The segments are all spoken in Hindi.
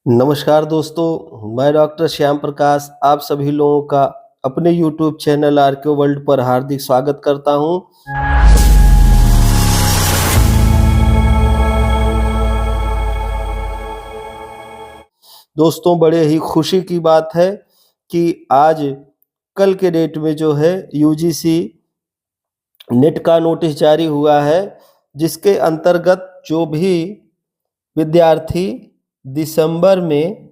नमस्कार दोस्तों, मैं डॉक्टर श्याम प्रकाश आप सभी लोगों का अपने यूट्यूब चैनल आरके वर्ल्ड पर हार्दिक स्वागत करता हूं। दोस्तों, बड़े ही खुशी की बात है कि आज कल के डेट में जो है यूजीसी नेट का नोटिस जारी हुआ है, जिसके अंतर्गत जो भी विद्यार्थी दिसंबर में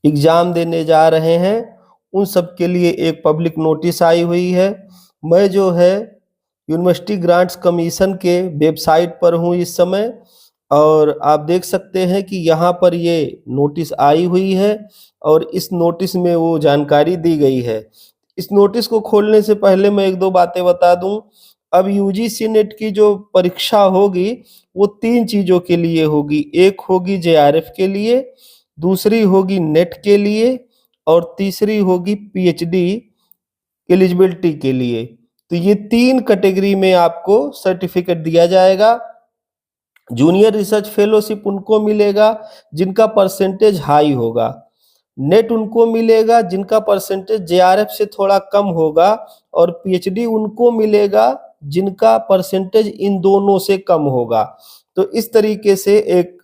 एग्ज़ाम देने जा रहे हैं, उन सब के लिए एक पब्लिक नोटिस आई हुई है। मैं जो है यूनिवर्सिटी ग्रांट्स कमीशन के वेबसाइट पर हूँ इस समय, और आप देख सकते हैं कि यहाँ पर ये नोटिस आई हुई है और इस नोटिस में वो जानकारी दी गई है। इस नोटिस को खोलने से पहले मैं 1-2 बातें बता दूँ। अब यूजीसी नेट की जो परीक्षा होगी, वो 3 चीज़ों के लिए होगी। एक होगी जेआरएफ के लिए, दूसरी होगी नेट के लिए और तीसरी होगी पीएचडी एलिजिबिलिटी के लिए। तो ये 3 कैटेगरी में आपको सर्टिफिकेट दिया जाएगा। जूनियर रिसर्च फेलोशिप उनको मिलेगा जिनका परसेंटेज हाई होगा। नेट उनको मिलेगा जिनका परसेंटेज जेआरएफ से थोड़ा कम होगा, और पीएचडी उनको मिलेगा जिनका परसेंटेज इन दोनों से कम होगा। तो इस तरीके से एक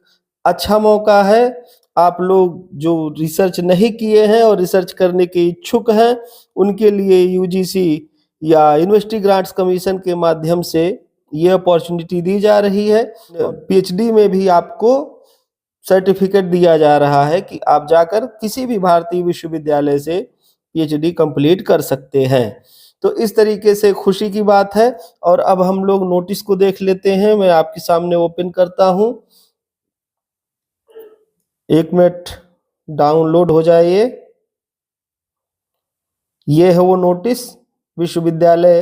अच्छा मौका है। आप लोग जो रिसर्च नहीं किए हैं और रिसर्च करने के इच्छुक हैं, उनके लिए यूजीसी या यूनिवर्सिटी ग्रांट्स कमीशन के माध्यम से ये अपॉर्चुनिटी दी जा रही है। पीएचडी में भी आपको सर्टिफिकेट दिया जा रहा है कि आप जाकर किसी भी भारतीय विश्वविद्यालय से पीएचडी कंप्लीट कर सकते हैं। तो इस तरीके से खुशी की बात है। और अब हम लोग नोटिस को देख लेते हैं। मैं आपके सामने ओपन करता हूं, 1 मिनट डाउनलोड हो जाए। ये है वो नोटिस, विश्वविद्यालय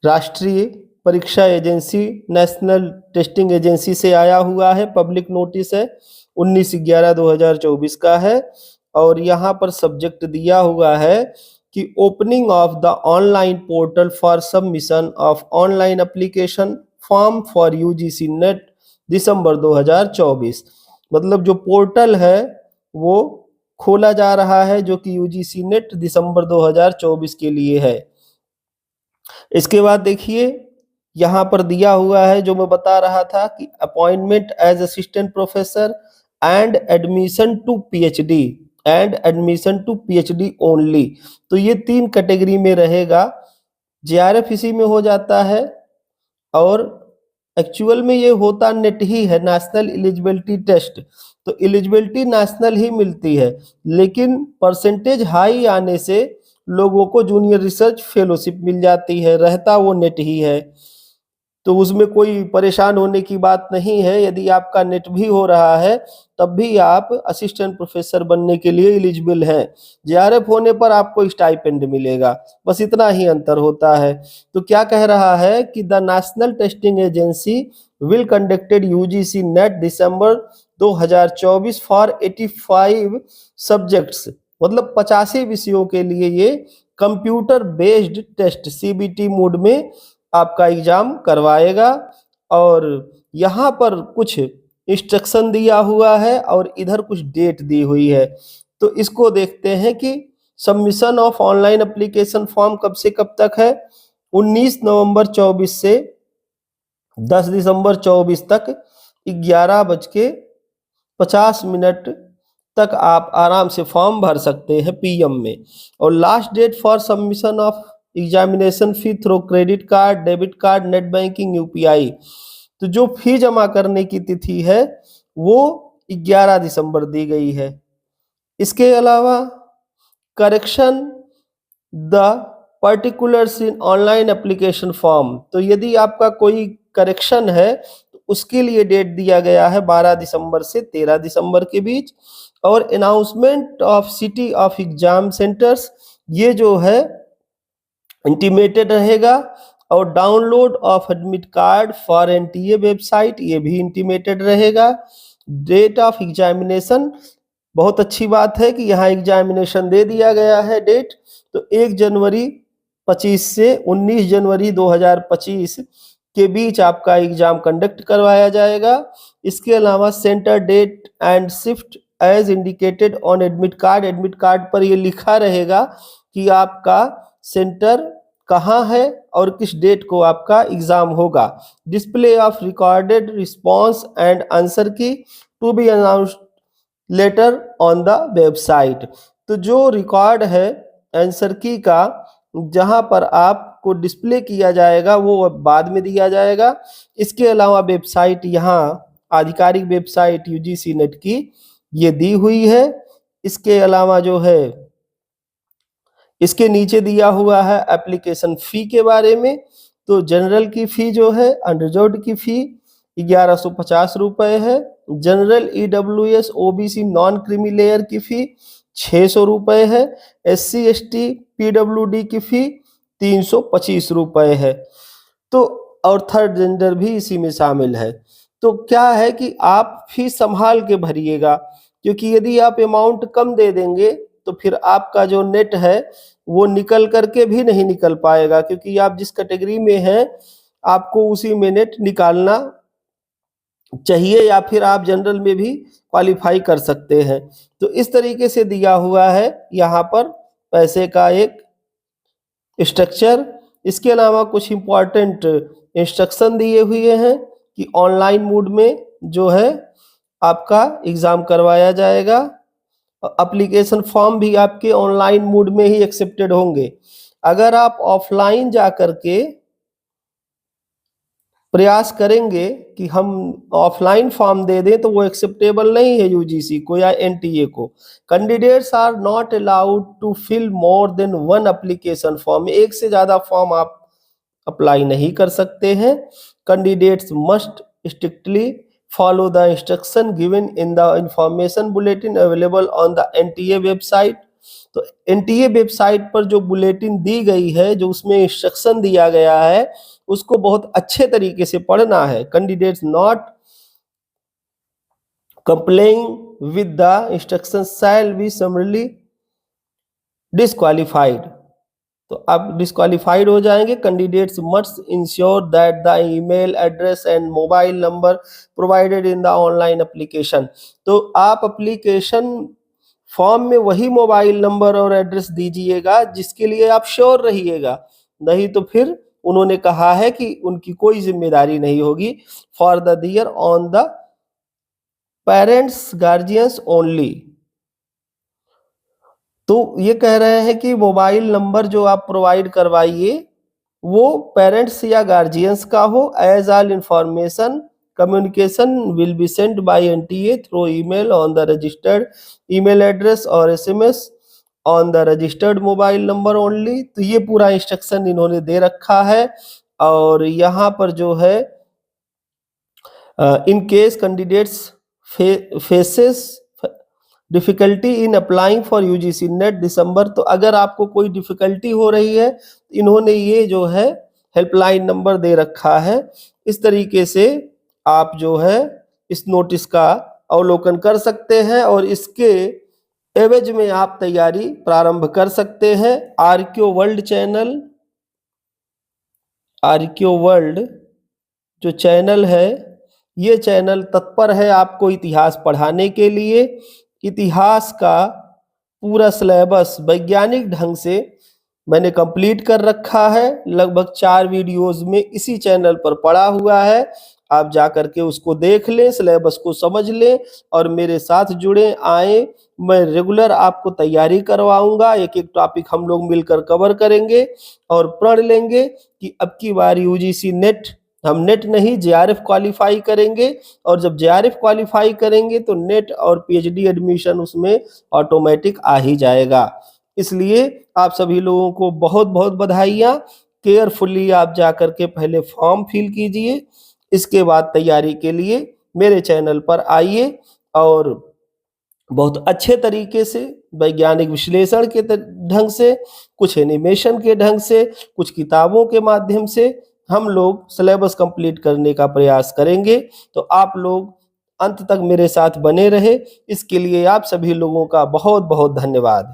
राष्ट्रीय परीक्षा एजेंसी नेशनल टेस्टिंग एजेंसी से आया हुआ है। पब्लिक नोटिस है, 19/11/2024 का है। और यहाँ पर सब्जेक्ट दिया हुआ है कि opening of the online portal for submission of online application form for UGC NET December 2024। मतलब जो पोर्टल है वो खोला जा रहा है, जो कि यूजीसी नेट दिसंबर 2024 के लिए है। इसके बाद देखिए, यहाँ पर दिया हुआ है जो मैं बता रहा था कि appointment as assistant professor and admission to PhD only. तो ये 3 कैटेगरी में रहेगा। जेआरएफ इसी में हो जाता है, और एक्चुअल में ये होता नेट ही है, नेशनल एलिजिबिलिटी टेस्ट। तो एलिजिबिलिटी नेशनल ही मिलती है, लेकिन परसेंटेज हाई आने से लोगों को जूनियर रिसर्च फेलोशिप मिल जाती है, रहता वो नेट ही है। तो उसमें कोई परेशान होने की बात नहीं है। यदि आपका नेट भी हो रहा है, तब भी आप असिस्टेंट प्रोफेसर बनने के लिए एलिजिबल हैं। जेआरएफ होने पर आपको स्टाइपेंड मिलेगा, बस इतना ही अंतर होता है। तो क्या कह रहा है कि the National Testing Agency will conducted UGC NET December 2024 for 85 subjects, मतलब 85 विषयों के लिए ये computer based test CBT mode में आपका एग्जाम करवाएगा। और यहाँ पर कुछ इंस्ट्रक्शन दिया हुआ है और इधर कुछ डेट दी हुई है। तो इसको देखते हैं कि submission of online application form कब से कब तक है। 19 नवंबर 24 से 10 दिसंबर 24 तक 11:50 तक आप आराम से फॉर्म भर सकते हैं पीएम में। और last date for submission of examination fee through credit card, debit card, net banking, UPI. तो जो फी जमा करने की तिथि है वो 11 दिसंबर दी गई है। इसके अलावा correction the particulars in online application form, तो यदि आपका कोई करेक्शन है तो उसके लिए डेट दिया गया है 12 दिसंबर से 13 दिसंबर के बीच। और announcement of city of exam centres, ये जो है इंटीमेटेड रहेगा। और download of admit card for NTA website, ये भी इंटीमेटेड रहेगा। डेट ऑफ एग्जामिनेशन, बहुत अच्छी बात है कि यहाँ एग्जामिनेशन दे दिया गया है डेट। तो 1 जनवरी 25 से 19 जनवरी 2025 के बीच आपका एग्जाम कंडक्ट करवाया जाएगा। इसके अलावा centre date and shift as indicated on admit card, admit card पर ये लिखा रहेगा कि आपका सेंटर कहाँ है और किस डेट को आपका एग्जाम होगा। Display of recorded response and answer key to be announced later on the website. तो जो रिकॉर्ड है आंसर की का जहां पर आपको डिस्प्ले किया जाएगा वो बाद में दिया जाएगा। इसके अलावा वेबसाइट यहाँ आधिकारिक वेबसाइट यूजीसी नेट की ये दी हुई है। इसके अलावा जो है इसके नीचे दिया हुआ है एप्लीकेशन फी के बारे में। तो जनरल की फी जो है अनरिजर्व्ड की फी 1150 रुपए है। General EWS OBC non creamy layer की फी 600 रुपए है। एससी एसटी पीडब्ल्यूडी की फी 325 रुपए है। तो और थर्ड जेंडर भी इसी में शामिल है। तो क्या है कि आप फीस संभाल के भरिएगा, क्योंकि यदि आप अमाउंट कम दे देंगे तो फिर आपका जो नेट है वो निकल करके भी नहीं निकल पाएगा, क्योंकि आप जिस कैटेगरी में हैं आपको उसी में नेट निकालना चाहिए, या फिर आप जनरल में भी क्वालिफाई कर सकते हैं। तो इस तरीके से दिया हुआ है यहाँ पर पैसे का एक स्ट्रक्चर। इसके अलावा कुछ इम्पोर्टेंट इंस्ट्रक्शन दिए हुए हैं कि ऑनलाइन मोड में जो है आपका एग्ज़ाम करवाया जाएगा। एप्लीकेशन फॉर्म भी आपके ऑनलाइन मोड में ही एक्सेप्टेड होंगे। अगर आप ऑफलाइन जा करके प्रयास करेंगे कि हम ऑफलाइन फॉर्म दे दें तो वो एक्सेप्टेबल नहीं है यूजीसी को या एनटीए को। Candidates are not allowed to fill more than one application form, एक से ज़्यादा फॉर्म आप अप्लाई नहीं कर सकते हैं। Candidates must strictly follow the instruction given in the information bulletin available on the NTA website. तो NTA वेबसाइट पर जो बुलेटिन दी गई है, जो उसमें इंस्ट्रक्शन दिया गया है, उसको बहुत अच्छे तरीके से पढ़ना है। Candidates not complying with the instruction shall be summarily disqualified. तो आप डिस्क्वालिफाइड हो जाएंगे। Candidates must ensure that the email address and mobile number provided in the online application. तो आप एप्लीकेशन फॉर्म में वही मोबाइल नंबर और एड्रेस दीजिएगा जिसके लिए आप श्योर रहिएगा, नहीं तो फिर उन्होंने कहा है कि उनकी कोई जिम्मेदारी नहीं होगी। For the dear on the parents guardians only. तो ये कह रहे हैं कि मोबाइल नंबर जो आप प्रोवाइड करवाइए वो पेरेंट्स या गार्जियंस का हो। As all information communication will be sent by NTA through email on the registered email address और SMS on the registered mobile number only. तो ये पूरा इंस्ट्रक्शन इन्होंने दे रखा है। और यहाँ पर जो है in case candidates faces difficulty in applying for UGC NET December. तो अगर आपको कोई डिफिकल्टी हो रही है, इन्होंने ये जो है हेल्पलाइन नंबर दे रखा है। इस तरीके से आप जो है इस नोटिस का अवलोकन कर सकते हैं और इसके एवज में आप तैयारी प्रारंभ कर सकते हैं। RQ world channel, RQ world जो चैनल है, ये चैनल तत्पर है आपको इतिहास पढ़ाने के लिए। इतिहास का पूरा सिलेबस वैज्ञानिक ढंग से मैंने कंप्लीट कर रखा है। लगभग 4 वीडियोस में इसी चैनल पर पड़ा हुआ है। आप जा करके उसको देख लें, सिलेबस को समझ लें और मेरे साथ जुड़े आए। मैं रेगुलर आपको तैयारी करवाऊंगा। एक एक टॉपिक हम लोग मिलकर कवर करेंगे और पढ़ लेंगे कि अब की बार यूजीसी नेट, हम नेट नहीं जेआरएफ क्वालिफाई करेंगे। और जब जेआरएफ क्वालिफाई करेंगे तो नेट और पीएचडी एडमिशन उसमें ऑटोमेटिक आ ही जाएगा। इसलिए आप सभी लोगों को बहुत बहुत बधाइयाँ। केयरफुली आप जा करके पहले फॉर्म फिल कीजिए, इसके बाद तैयारी के लिए मेरे चैनल पर आइए और बहुत अच्छे तरीके से वैज्ञानिक विश्लेषण के ढंग से, कुछ एनिमेशन के ढंग से, कुछ किताबों के माध्यम से हम लोग सिलेबस कंप्लीट करने का प्रयास करेंगे। तो आप लोग अंत तक मेरे साथ बने रहे, इसके लिए आप सभी लोगों का बहुत बहुत धन्यवाद।